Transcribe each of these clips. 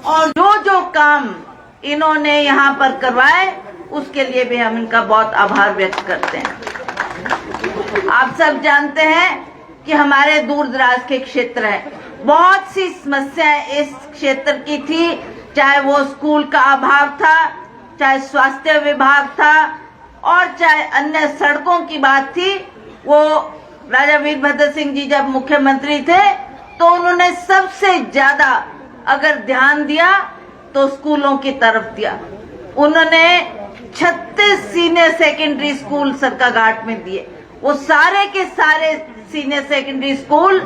और जो जो काम इन्होंने यहाँ पर करवाए उसके लिए भी हम इनका बहुत आभार व्यक्त करते हैं। आप सब जानते हैं कि हमारे दूर दराज के क्षेत्र है, बहुत सी समस्याएं इस क्षेत्र की थी, चाहे वो स्कूल का अभाव था, चाहे स्वास्थ्य विभाग था और चाहे अन्य सड़कों की बात थी। वो राजा वीरभद्र सिंह जी जब मुख्यमंत्री थे तो उन्होंने सबसे ज्यादा अगर ध्यान दिया तो स्कूलों की तरफ दिया। उन्होंने 36 सीनियर सेकेंडरी स्कूल सरकाघाट में दिए। वो सारे के सारे सीनियर सेकेंडरी स्कूल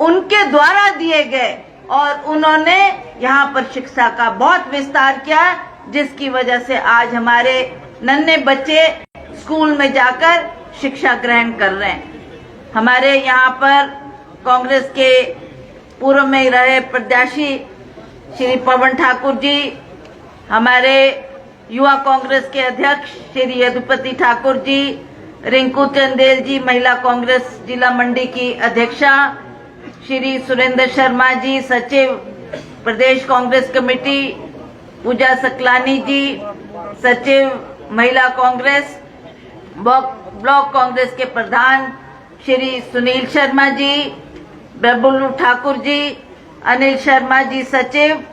उनके द्वारा दिए गए और उन्होंने यहाँ पर शिक्षा का बहुत विस्तार किया, जिसकी वजह से आज हमारे नन्हे बच्चे स्कूल में जाकर शिक्षा ग्रहण कर रहे हैं। हमारे यहाँ पर कांग्रेस के पूर्व में रहे प्रत्याशी श्री पवन ठाकुर जी, हमारे युवा कांग्रेस के अध्यक्ष श्री यदुपति ठाकुर जी, रिंकू चंदेल जी महिला कांग्रेस जिला मंडी की अध्यक्षा, श्री सुरेंद्र शर्मा जी सचिव प्रदेश कांग्रेस कमेटी, पूजा सकलानी जी सचिव महिला कांग्रेस, ब्लॉक कांग्रेस के प्रधान श्री सुनील शर्मा जी, बबलू ठाकुर जी, अनिल शर्मा जी सचिव,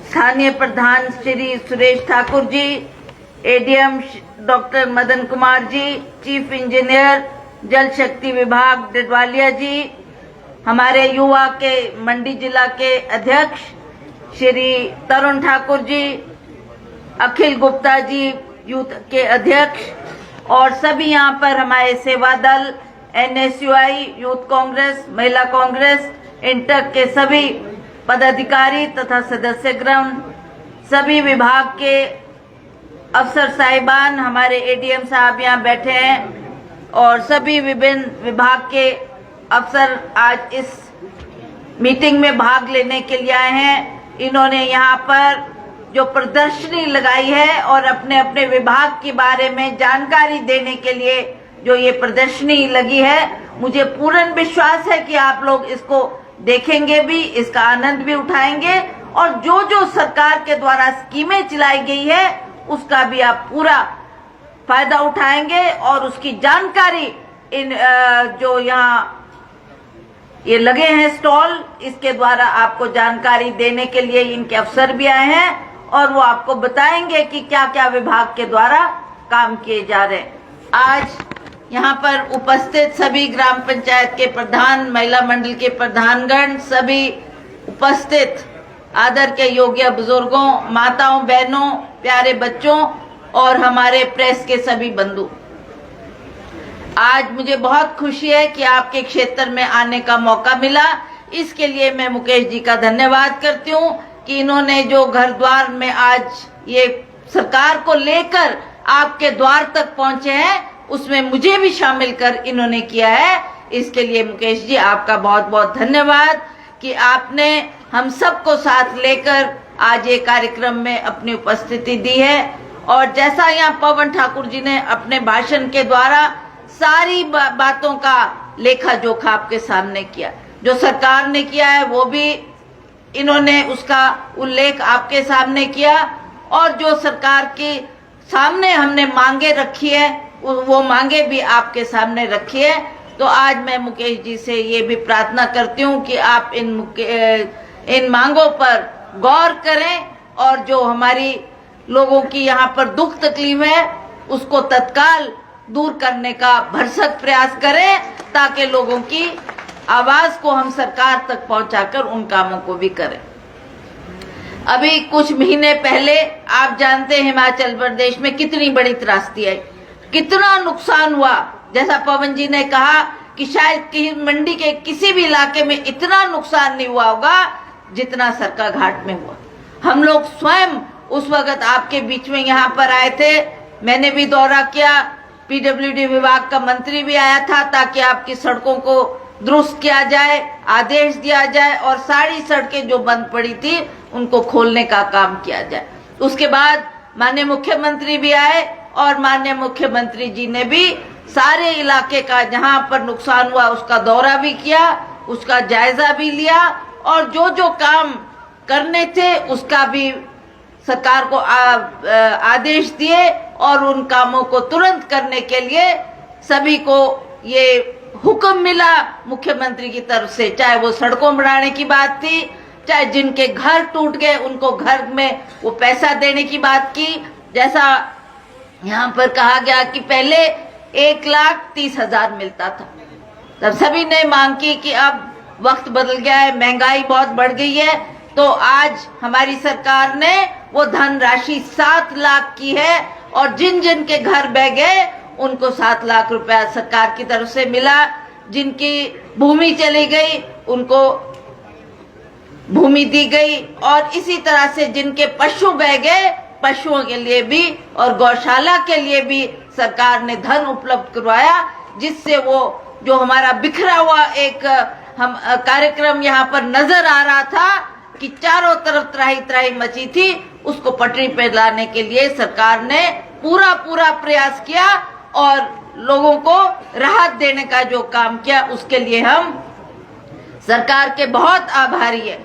स्थानीय प्रधान Shri Suresh Thakur ji, ADM doctor Madan Kumar ji, chief engineer जल शक्ति विभाग डडवालिया जी, हमारे युवा के मंडी जिला के अध्यक्ष श्री तरुण ठाकुर जी, अखिल गुप्ता जी यूथ के अध्यक्ष और सभी यहाँ पर हमारे सेवा दल, एनएसयूआई, यूथ कांग्रेस, महिला कांग्रेस, इंटक के सभी पदाधिकारी तथा सदस्यगण, सभी विभाग के अफसर साहिबान, हमारे एडीएम साहब यहाँ बैठे हैं और सभी विभिन्न विभाग के अफसर आज इस मीटिंग में भाग लेने के लिए आए हैं। इन्होंने यहाँ पर जो प्रदर्शनी लगाई है और अपने अपने विभाग के बारे में जानकारी देने के लिए जो ये प्रदर्शनी लगी है, मुझे पूर्ण विश्वास है कि आप लोग इसको देखेंगे भी, इसका आनंद भी उठाएंगे और जो जो सरकार के द्वारा स्कीमें चलाई गई है उसका भी आप पूरा फायदा उठाएंगे और उसकी जानकारी इन जो यहाँ ये लगे हैं स्टॉल, इसके द्वारा आपको जानकारी देने के लिए इनके अफसर भी आए हैं और वो आपको बताएंगे कि क्या क्या विभाग के द्वारा काम किए जा रहे हैं। आज यहाँ पर उपस्थित सभी ग्राम पंचायत के प्रधान, महिला मंडल के प्रधानगण, सभी उपस्थित आदर के योग्य बुजुर्गों, माताओं, बहनों, प्यारे बच्चों और हमारे प्रेस के सभी बंधु, आज मुझे बहुत खुशी है कि आपके क्षेत्र में आने का मौका मिला। इसके लिए मैं मुकेश जी का धन्यवाद करती हूँ कि इन्होंने जो घर द्वार में आज ये सरकार को लेकर आपके द्वार तक पहुंचे हैं, उसमें मुझे भी शामिल कर इन्होंने किया है। इसके लिए मुकेश जी आपका बहुत बहुत धन्यवाद कि आपने हम सबको साथ लेकर आज ये कार्यक्रम में अपनी उपस्थिति दी है। और जैसा यहाँ पवन ठाकुर जी ने अपने भाषण के द्वारा सारी बातों का लेखा जोखा आपके सामने किया, जो सरकार ने किया है वो भी इन्होंने उसका उल्लेख आपके सामने किया और जो सरकार के सामने हमने मांगे रखी है वो मांगे भी आपके सामने रखी है। तो आज मैं मुकेश जी से ये भी प्रार्थना करती हूँ कि आप इन मांगों पर गौर करें और जो हमारी लोगों की यहाँ पर दुख तकलीफ है उसको तत्काल दूर करने का भरसक प्रयास करें, ताकि लोगों की आवाज को हम सरकार तक पहुंचाकर उन कामों को भी करें। अभी कुछ महीने पहले आप जानते हैं हिमाचल प्रदेश में कितनी बड़ी त्रासदी आई, कितना नुकसान हुआ। जैसा पवन जी ने कहा कि शायद मंडी के किसी भी इलाके में इतना नुकसान नहीं हुआ होगा जितना सरकाघाट में हुआ। हम लोग स्वयं उस वक्त आपके बीच में यहाँ पर आए थे, मैंने भी दौरा किया, पीडब्ल्यूडी विभाग का मंत्री भी आया था ताकि आपकी सड़कों को दुरुस्त किया जाए, आदेश दिया जाए और सारी सड़कें जो बंद पड़ी थी उनको खोलने का काम किया जाए। उसके बाद माननीय मुख्यमंत्री भी आए और माननीय मुख्यमंत्री जी ने भी सारे इलाके का जहां पर नुकसान हुआ उसका दौरा भी किया, उसका जायजा भी लिया और जो जो काम करने थे उसका भी सरकार को आदेश दिए और उन कामों को तुरंत करने के लिए सभी को ये हुक्म मिला मुख्यमंत्री की तरफ से, चाहे वो सड़कों बनाने की बात थी, चाहे जिनके घर टूट गए उनको घर में वो पैसा देने की बात की। जैसा यहाँ पर कहा गया कि पहले 1,30,000 मिलता था, तब सभी ने मांग की कि अब वक्त बदल गया है, महंगाई बहुत बढ़ गई है, तो आज हमारी सरकार ने वो धनराशि 7 लाख की है और जिन जिन के घर बह गए उनको 7 लाख रुपया सरकार की तरफ से मिला। जिनकी भूमि चली गई उनको भूमि दी गई और इसी तरह से जिनके पशु बह गए पशुओं के लिए भी और गौशाला के लिए भी सरकार ने धन उपलब्ध करवाया, जिससे वो जो हमारा बिखरा हुआ एक हम कार्यक्रम यहाँ पर नजर आ रहा था कि चारों तरफ त्राही त्राही मची थी, उसको पटरी पे लाने के लिए सरकार ने पूरा प्रयास किया और लोगों को राहत देने का जो काम किया उसके लिए हम सरकार के बहुत आभारी है।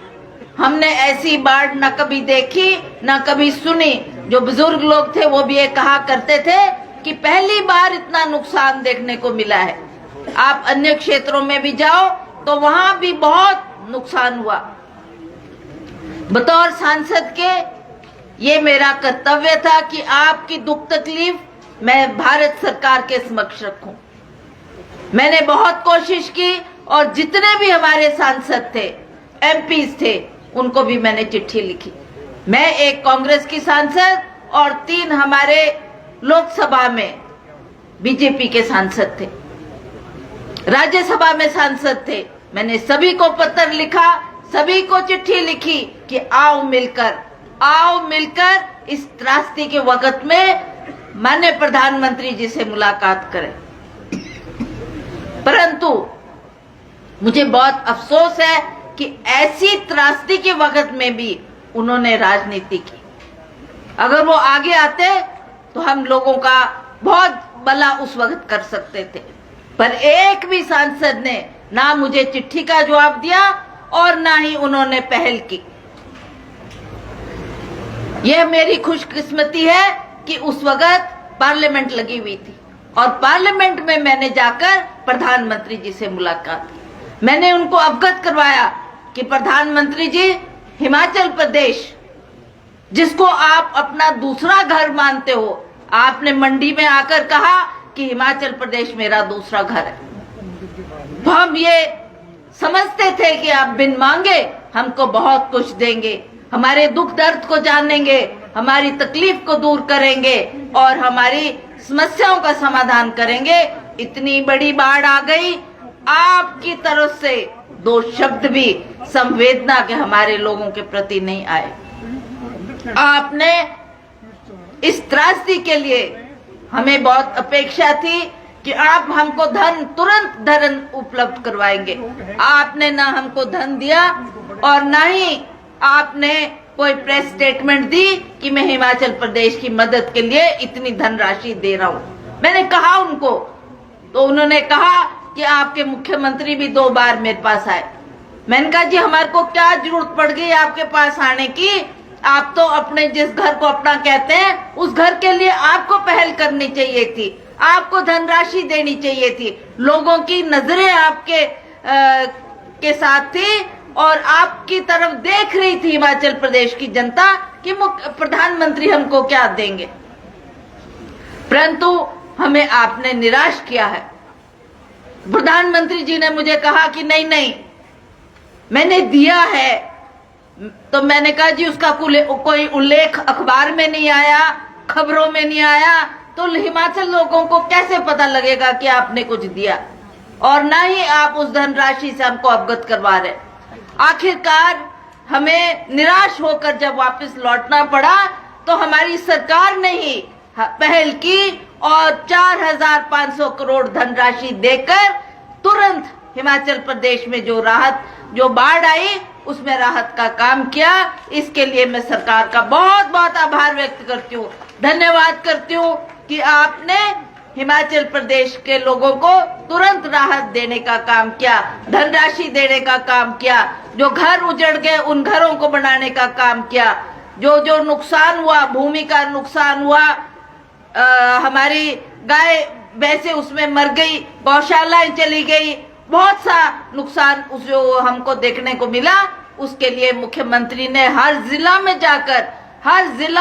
हमने ऐसी बाढ़ न कभी देखी न कभी सुनी। जो बुजुर्ग लोग थे वो भी ये कहा करते थे कि पहली बार इतना नुकसान देखने को मिला है। आप अन्य क्षेत्रों में भी जाओ तो वहां भी बहुत नुकसान हुआ। बतौर सांसद के ये मेरा कर्तव्य था कि आपकी दुख तकलीफ मैं भारत सरकार के समक्ष रखूं। मैंने बहुत कोशिश की और जितने भी हमारे सांसद थे, एमपीज थे, उनको भी मैंने चिट्ठी लिखी। मैं एक कांग्रेस की सांसद और 3 हमारे लोकसभा में बीजेपी के सांसद थे, राज्यसभा में सांसद थे। मैंने सभी को पत्र लिखा, सभी को चिट्ठी लिखी कि आओ मिलकर इस त्रासदी के वक्त में माननीय प्रधानमंत्री जी से मुलाकात करें। परंतु मुझे बहुत अफसोस है कि ऐसी त्रासदी के वक्त में भी उन्होंने राजनीति की। अगर वो आगे आते तो हम लोगों का बहुत भला उस वक्त कर सकते थे, पर एक भी सांसद ने ना मुझे चिट्ठी का जवाब दिया और ना ही उन्होंने पहल की। यह मेरी खुशकिस्मती है कि उस वक्त पार्लियामेंट लगी हुई थी और पार्लियामेंट में मैंने जाकर प्रधानमंत्री जी से मुलाकात की। मैंने उनको अवगत करवाया कि प्रधानमंत्री जी, हिमाचल प्रदेश जिसको आप अपना दूसरा घर मानते हो, आपने मंडी में आकर कहा कि हिमाचल प्रदेश मेरा दूसरा घर है। तो हम ये समझते थे कि आप बिन मांगे हमको बहुत कुछ देंगे, हमारे दुख दर्द को जानेंगे, हमारी तकलीफ को दूर करेंगे और हमारी समस्याओं का समाधान करेंगे। इतनी बड़ी बाढ़ आ गई, आपकी तरफ से 2 शब्द भी संवेदना के हमारे लोगों के प्रति नहीं आए। आपने इस त्रासदी के लिए हमें बहुत अपेक्षा थी कि आप हमको तुरंत धन उपलब्ध करवाएंगे। आपने ना हमको धन दिया और ना ही आपने कोई प्रेस स्टेटमेंट दी कि मैं हिमाचल प्रदेश की मदद के लिए इतनी धनराशि दे रहा हूँ। मैंने कहा उनको, तो उन्होंने कहा कि आपके मुख्यमंत्री भी 2 बार मेरे पास आए। मैंने कहा जी हमारे को क्या जरूरत पड़ गई आपके पास आने की, आप तो अपने जिस घर को अपना कहते हैं उस घर के लिए आपको पहल करनी चाहिए थी, आपको धनराशि देनी चाहिए थी। लोगों की नजरें आपके के साथ थी और आपकी तरफ देख रही थी हिमाचल प्रदेश की जनता कि प्रधानमंत्री हमको क्या देंगे। परंतु हमें आपने निराश किया है। प्रधानमंत्री जी ने मुझे कहा कि नहीं मैंने दिया है। तो मैंने कहा जी उसका कोई उल्लेख अखबार में नहीं आया, खबरों में नहीं आया, तो हिमाचल लोगों को कैसे पता लगेगा कि आपने कुछ दिया, और ना ही आप उस धनराशि से हमको अवगत करवा रहे। आखिरकार हमें निराश होकर जब वापस लौटना पड़ा तो हमारी सरकार ने ही पहल की और 4,500 करोड़ धनराशि देकर तुरंत हिमाचल प्रदेश में जो बाढ़ आई उसमें राहत का काम किया। इसके लिए मैं सरकार का बहुत बहुत आभार व्यक्त करती हूँ, धन्यवाद करती हूँ कि आपने हिमाचल प्रदेश के लोगों को तुरंत राहत देने का काम किया, धनराशि देने का काम किया, जो घर उजड़ गए उन घरों को बनाने का काम किया, जो नुकसान हुआ, भूमि का नुकसान हुआ, हमारी गाय भैंसे उसमें मर गई, गौशालाएं चली गई, बहुत सा नुकसान जो हमको देखने को मिला, उसके लिए मुख्यमंत्री ने हर जिला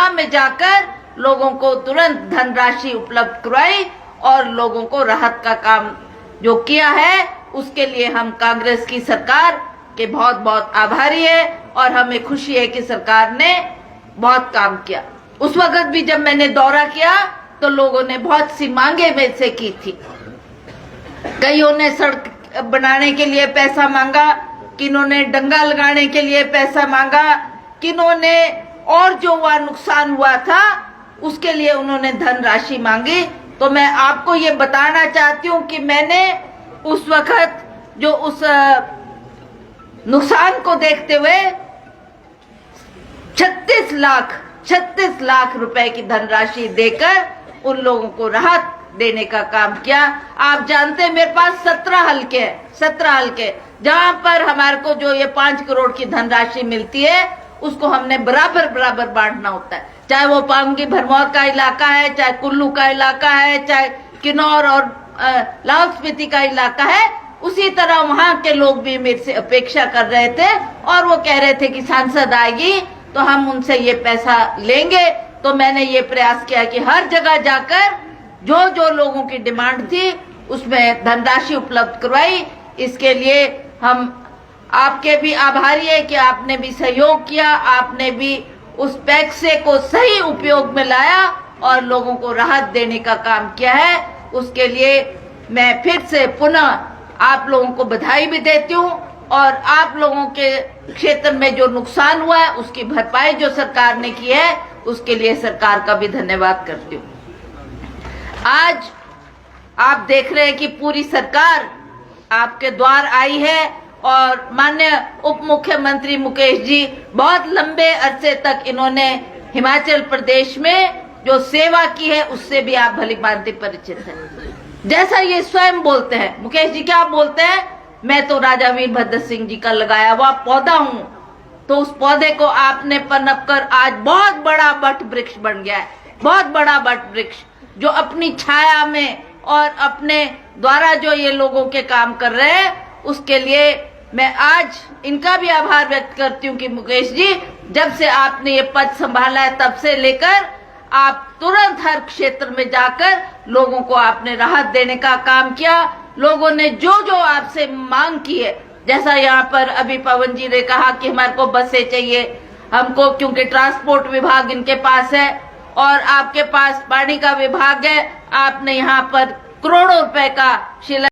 में जाकर लोगों को तुरंत धनराशि उपलब्ध करवाई और लोगों को राहत का काम जो किया है, उसके लिए हम कांग्रेस की सरकार के बहुत बहुत आभारी है और हमें खुशी है कि सरकार ने बहुत काम किया। उस वक्त भी जब मैंने दौरा किया तो लोगों ने बहुत सी मांगे मेरे से की थी। कईयों ने सड़क बनाने के लिए पैसा मांगा, किन्हों ने डंगा लगाने के लिए पैसा मांगा, किन्हों ने और जो वह नुकसान हुआ था उसके लिए उन्होंने धनराशि मांगी। तो मैं आपको ये बताना चाहती हूँ कि मैंने उस वक्त जो उस नुकसान को देखते हुए 36 लाख रुपए की धनराशि देकर उन लोगों को राहत देने का काम किया। आप जानते हैं मेरे पास 17 हल्के जहां पर हमारे को जो ये 5 करोड़ की धनराशि मिलती है उसको हमने बराबर बांटना होता है, चाहे वो पांगी भरमौर का इलाका है, चाहे कुल्लू का इलाका है, चाहे किन्नौर और लाहौल स्पीति का इलाका है। उसी तरह वहां के लोग भी मेरे से अपेक्षा कर रहे थे और वो कह रहे थे कि सांसद आएगी तो हम उनसे ये पैसा लेंगे। तो मैंने ये प्रयास किया कि हर जगह जाकर जो लोगों की डिमांड थी उसमें धनराशि उपलब्ध करवाई। इसके लिए हम आपके भी आभारी है कि आपने भी सहयोग किया, आपने भी उस पैसे को सही उपयोग में लाया और लोगों को राहत देने का काम किया है। उसके लिए मैं फिर से पुनः आप लोगों को बधाई भी देती हूँ और आप लोगों के क्षेत्र में जो नुकसान हुआ है उसकी भरपाई जो सरकार ने की है उसके लिए सरकार का भी धन्यवाद करती हूँ। आज आप देख रहे हैं कि पूरी सरकार आपके द्वार आई है और माननीय उप मुख्यमंत्री मुकेश जी बहुत लंबे अरसे तक इन्होंने हिमाचल प्रदेश में जो सेवा की है उससे भी आप भली भांति परिचित हैं। जैसा ये स्वयं बोलते हैं, मुकेश जी क्या बोलते हैं, मैं तो राजा वीरभद्र सिंह जी का लगाया हुआ पौधा हूँ। तो उस पौधे को आपने पनप कर आज बहुत बड़ा वट वृक्ष बन गया है, बहुत बड़ा वट वृक्ष जो अपनी छाया में और अपने द्वारा जो ये लोगों के काम कर रहे हैं उसके लिए मैं आज इनका भी आभार व्यक्त करती हूँ कि मुकेश जी जब से आपने ये पद संभाला है तब से लेकर आप तुरंत हर क्षेत्र में जाकर लोगों को आपने राहत देने का काम किया। लोगों ने जो आपसे मांग की है, जैसा यहाँ पर अभी पवन जी ने कहा कि हमारे को बसें चाहिए हमको, क्योंकि ट्रांसपोर्ट विभाग इनके पास है और आपके पास पानी का विभाग है। आपने यहाँ पर करोड़ों रुपए का शिला